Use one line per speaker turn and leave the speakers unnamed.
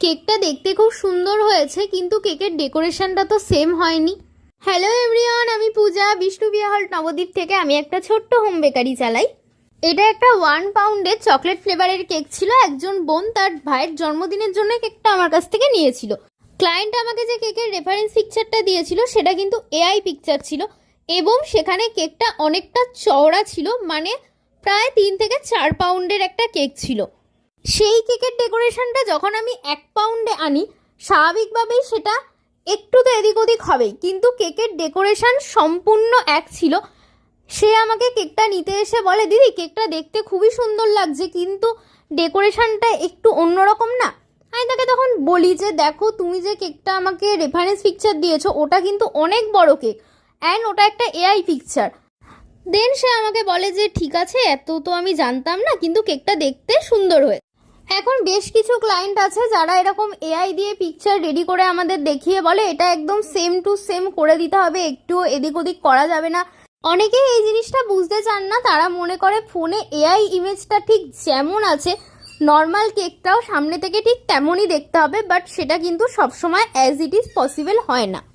কেকটা দেখতে খুব সুন্দর হয়েছে, কিন্তু কেকের ডেকোরেশনটা তো সেম হয়নি। হ্যালো এভরিওয়ান, আমি পূজা, বিষ্ণুপ্রিয়া হল নবদ্বীপ থেকে। আমি একটা ছোট্ট হোম বেকারি চালাই। এটা একটা 1 পাউন্ডের চকলেট ফ্লেভারের কেক ছিল। একজন বোন তার ভাইয়ের জন্মদিনের জন্য কেকটা আমার কাছ থেকে নিয়েছিল। ক্লায়েন্ট আমাকে যে কেকের রেফারেন্স পিকচারটা দিয়েছিল সেটা কিন্তু এআই পিকচার ছিল, এবং সেখানে কেকটা অনেকটা চওড়া ছিল, মানে প্রায় 3 থেকে 4 পাউন্ডের একটা কেক ছিল। সেই কেকের ডেকোরেশনটা যখন আমি 1 পাউন্ডে আনি, স্বাভাবিকভাবেই সেটা একটু তো এদিক ওদিক হবেই, কিন্তু কেকের ডেকোরেশন সম্পূর্ণ এক ছিল। সে আমাকে কেকটা নিতে এসে বলে, দিদি কেকটা দেখতে খুবই সুন্দর লাগছে, কিন্তু ডেকোরেশনটা একটু অন্যরকম না। আমি তাকে তখন বলি যে দেখো, তুমি যে কেকটা আমাকে রেফারেন্স পিকচার দিয়েছো ওটা কিন্তু অনেক বড় কেক, অ্যান্ড ওটা একটা এআই পিকচার। দেন সে আমাকে বলে যে ঠিক আছে, এত তো আমি জানতাম না, কিন্তু কেকটা দেখতে সুন্দর হয়েছে। এখন বেশ কিছু ক্লায়েন্ট আছে যারা এরকম এআই দিয়ে পিকচার রেডি করে আমাদের দেখিয়ে বলে এটা একদম সেম টু সেম করে দিতে হবে, একটু এদিক ওদিক করা যাবে না। অনেকেই এই জিনিসটা বুঝতে চান না, তারা মনে করে ফোনে এআই ইমেজটা ঠিক যেমন আছে নর্মাল কেকটাও সামনে থেকে ঠিক তেমনই দেখতে হবে, বাট সেটা কিন্তু সবসময় অ্যাজ ইট ইজ পসিবল হয় না।